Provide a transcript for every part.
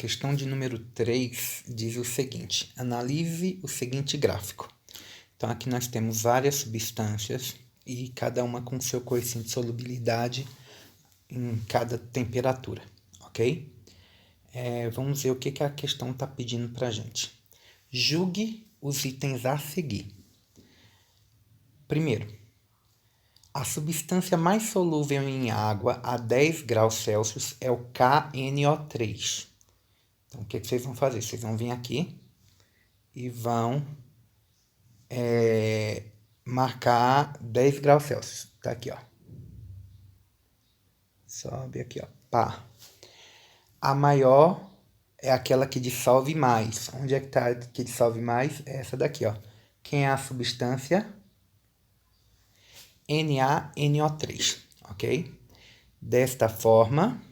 questão de número 3 diz o seguinte: analise o seguinte gráfico. Então, aqui nós temos várias substâncias e cada uma com seu coeficiente de solubilidade em cada temperatura, ok? Vamos ver o que a questão está pedindo para a gente. Julgue os itens a seguir. Primeiro, a substância mais solúvel em água a 10 graus Celsius é o KNO3. Então, o que vocês vão fazer? Vocês vão vir aqui e vão marcar 10 graus Celsius. Tá aqui, ó. Sobe aqui, ó. Pá. A maior é aquela que dissolve mais. Onde é que tá que dissolve mais? É essa daqui, ó. Quem é a substância? NaNO3, ok? Desta forma,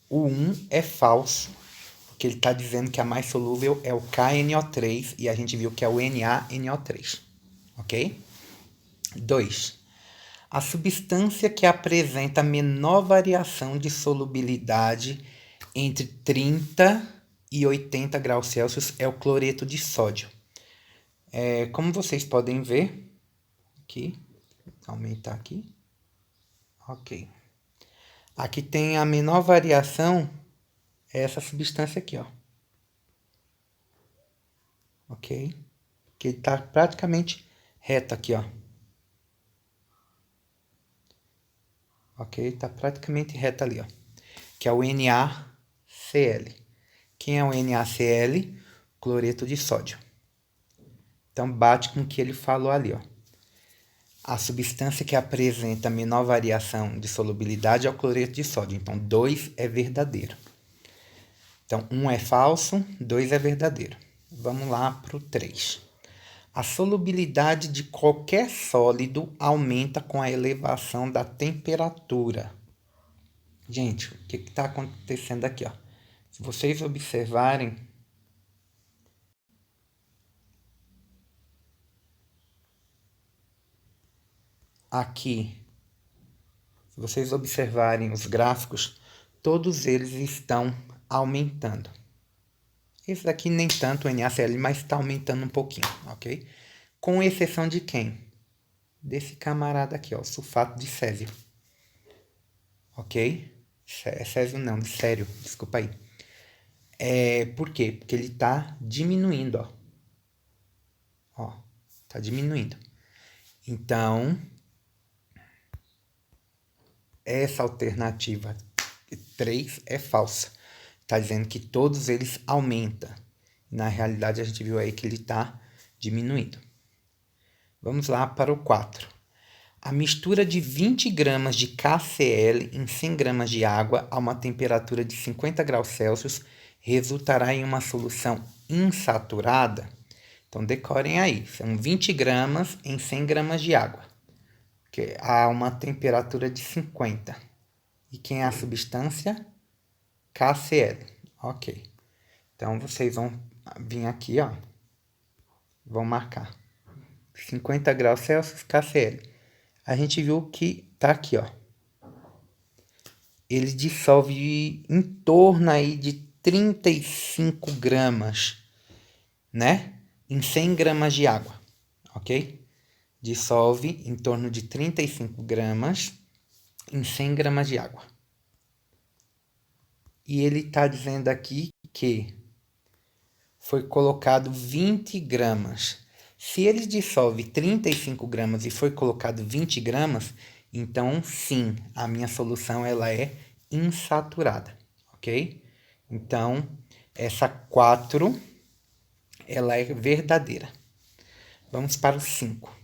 o 1 é falso, porque ele está dizendo que a mais solúvel é o KNO3 e a gente viu que é o NaNO3, ok? 2. A substância que apresenta menor variação de solubilidade entre 30 e 80 graus Celsius é o cloreto de sódio. Como vocês podem ver, aqui, vou aumentar aqui, ok. Aqui tem a menor variação, é essa substância aqui, ó. Ok? Que ele está praticamente reto aqui, ó. Ok? Está praticamente reto ali, ó. Que é o NaCl. Quem é o NaCl? Cloreto de sódio. Então, bate com o que ele falou ali, ó. A substância que apresenta menor variação de solubilidade é o cloreto de sódio. Então, 2 é verdadeiro. Então, 1 é falso, 2 é verdadeiro. Vamos lá para o 3. A solubilidade de qualquer sólido aumenta com a elevação da temperatura. Gente, o que está acontecendo aqui, ó? Se vocês observarem, aqui, se vocês observarem os gráficos, todos eles estão aumentando. Esse daqui nem tanto o NaCl, mas está aumentando um pouquinho, ok? Com exceção de quem? Desse camarada aqui, ó, sulfato de césio. Ok? Césio não, de sério, desculpa aí. Por quê? Porque ele está diminuindo, ó. Ó, tá diminuindo. Então, essa alternativa 3 é falsa. Está dizendo que todos eles aumentam. Na realidade, a gente viu aí que ele está diminuindo. Vamos lá para o 4. A mistura de 20 gramas de KCl em 100 gramas de água a uma temperatura de 50 graus Celsius resultará em uma solução insaturada. Então, decorem aí. São 20 gramas em 100 gramas de água, que a uma temperatura de 50. E quem é a substância? KCl. Ok. Então, vocês vão vir aqui, ó. Vão marcar 50 graus Celsius, KCl. A gente viu que tá aqui, ó. Ele dissolve em torno aí de 35 gramas, né? Em 100 gramas de água, ok? Dissolve em torno de 35 gramas em 100 gramas de água. E ele está dizendo aqui que foi colocado 20 gramas. Se ele dissolve 35 gramas e foi colocado 20 gramas, então sim, a minha solução ela é insaturada, ok? Então, essa 4, ela é verdadeira. Vamos para o 5.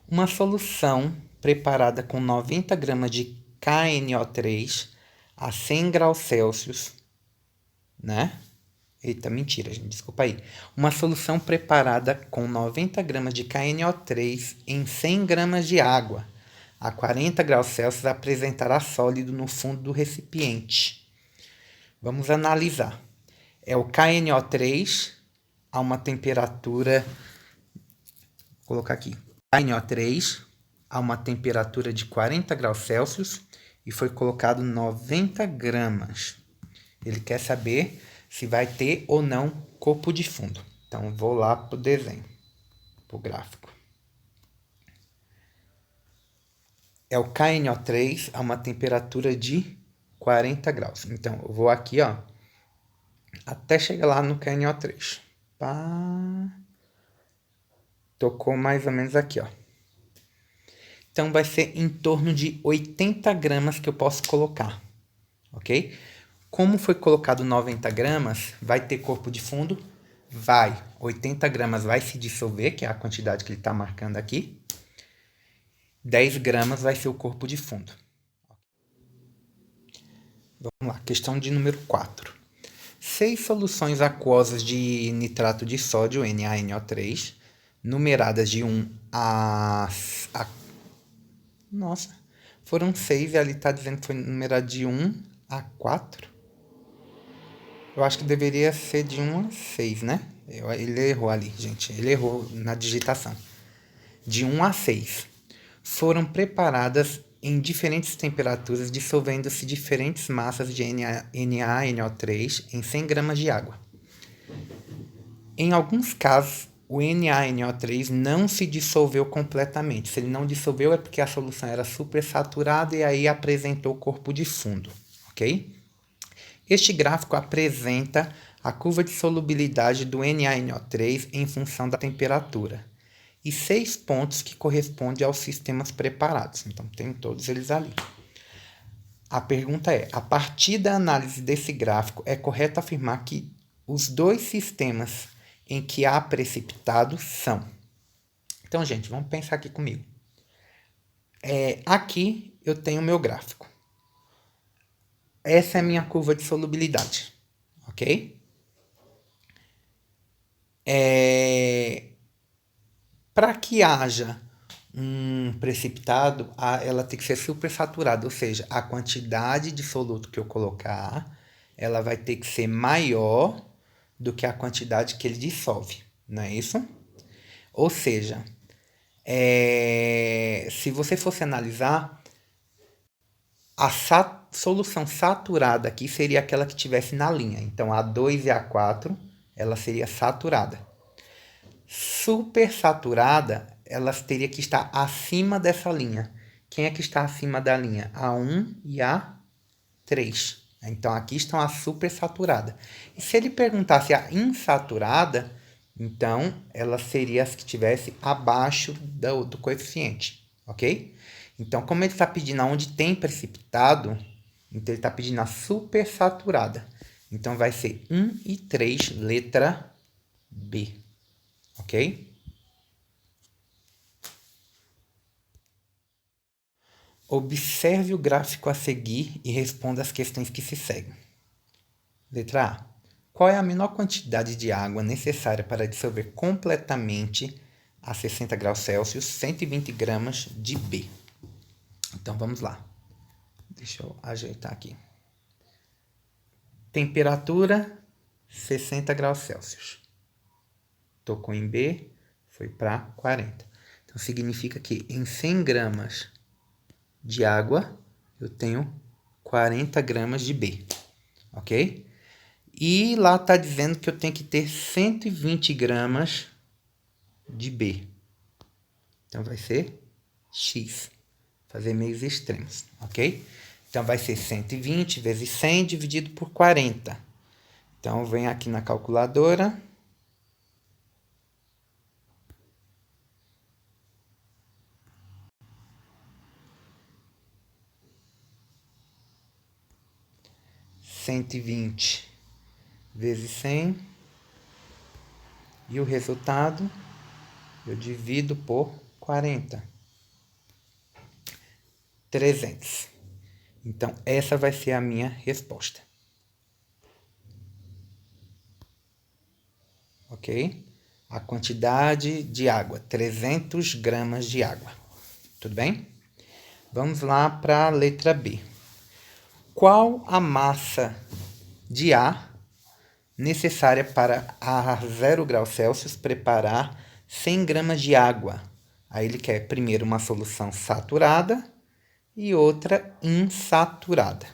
Uma solução preparada com 90 gramas de KNO3 a 100 graus Celsius, né? Eita, mentira, gente, desculpa aí. Uma solução preparada com 90 gramas de KNO3 em 100 gramas de água a 40 graus Celsius apresentará sólido no fundo do recipiente. Vamos analisar. É o KNO3 a uma temperatura, vou colocar aqui, KNO3 a uma temperatura de 40 graus Celsius e foi colocado 90 gramas. Ele quer saber se vai ter ou não corpo de fundo. Então, vou lá para o desenho, para o gráfico. É o KNO3 a uma temperatura de 40 graus. Então, eu vou aqui, ó, até chegar lá no KNO3. Pá. Tocou mais ou menos aqui, ó. Então, vai ser em torno de 80 gramas que eu posso colocar, ok? Como foi colocado 90 gramas, vai ter corpo de fundo? Vai. 80 gramas vai se dissolver, que é a quantidade que ele está marcando aqui. 10 gramas vai ser o corpo de fundo. Vamos lá, questão de número 4. 6 soluções aquosas de nitrato de sódio, NaNO3, numeradas de 1 a... Nossa, foram 6 e ali está dizendo que foi numerado de 1 a 4. Eu acho que deveria ser de 1 a 6, né? Ele errou ali, gente. Ele errou na digitação. De 1 a 6. Foram preparadas em diferentes temperaturas, dissolvendo-se diferentes massas de NaNO3 em 100 gramas de água. Em alguns casos, o NaNO3 não se dissolveu completamente. Se ele não dissolveu é porque a solução era supersaturada e aí apresentou corpo de fundo, ok? Este gráfico apresenta a curva de solubilidade do NaNO3 em função da temperatura e 6 pontos que correspondem aos sistemas preparados. Então, tem todos eles ali. A pergunta é, a partir da análise desse gráfico, é correto afirmar que os dois sistemas em que há precipitado são. Então, gente, vamos pensar aqui comigo. Aqui eu tenho o meu gráfico. Essa é a minha curva de solubilidade, ok? Para que haja um precipitado, ela tem que ser supersaturada, ou seja, a quantidade de soluto que eu colocar, ela vai ter que ser maior do que a quantidade que ele dissolve, não é isso? Ou seja, se você fosse analisar, a solução saturada aqui seria aquela que tivesse na linha. Então, A2 e A4, ela seria saturada. Supersaturada, elas teriam que estar acima dessa linha. Quem é que está acima da linha? A1 e A3. Então, aqui estão a supersaturada. E se ele perguntasse a insaturada, então, ela seria as que estivesse abaixo do coeficiente, ok? Então, como ele está pedindo aonde tem precipitado, então ele está pedindo a supersaturada. Então, vai ser 1 e 3, letra B, ok? Observe o gráfico a seguir e responda as questões que se seguem. Letra A. Qual é a menor quantidade de água necessária para dissolver completamente a 60 graus Celsius 120 gramas de B? Então, vamos lá. Deixa eu ajeitar aqui. Temperatura, 60 graus Celsius. Tocou em B, foi para 40. Então, significa que em 100 gramas de água, eu tenho 40 gramas de B, ok? E lá está dizendo que eu tenho que ter 120 gramas de B. Então, vai ser X. Fazer meios extremos, ok? Então, vai ser 120 vezes 100 dividido por 40. Então, vem aqui na calculadora. Cento e vinte vezes 100. E o resultado eu divido por 40. 300. Então, essa vai ser a minha resposta. Ok? A quantidade de água, 300 gramas de água. Tudo bem? Vamos lá para a letra B. Qual a massa de A necessária para a 0 graus Celsius preparar 100 gramas de água? Aí ele quer primeiro uma solução saturada e outra insaturada.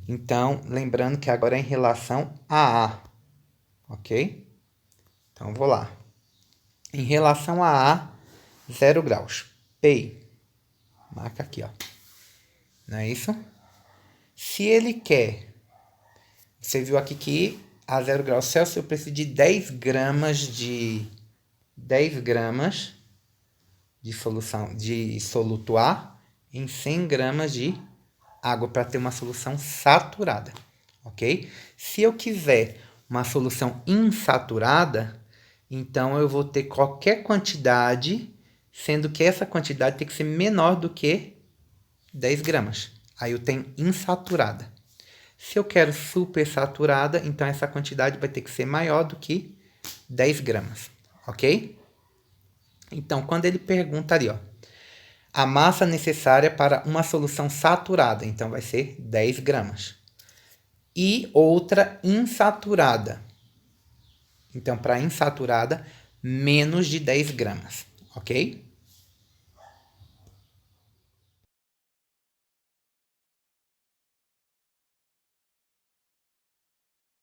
Então, lembrando que agora é em relação a A, ok? Então, vou lá. Em relação a A, 0 graus. P, marca aqui, ó. Não é isso? Se ele quer, você viu aqui que a 0 graus Celsius eu preciso de 10 gramas de solução de soluto A em 100 gramas de água para ter uma solução saturada, ok? Se eu quiser uma solução insaturada, então eu vou ter qualquer quantidade, sendo que essa quantidade tem que ser menor do que 10 gramas. Aí eu tenho insaturada. Se eu quero supersaturada, então essa quantidade vai ter que ser maior do que 10 gramas, ok? Então, quando ele pergunta ali, ó, a massa necessária para uma solução saturada, então vai ser 10 gramas. E outra insaturada. Então, para insaturada, menos de 10 gramas, ok?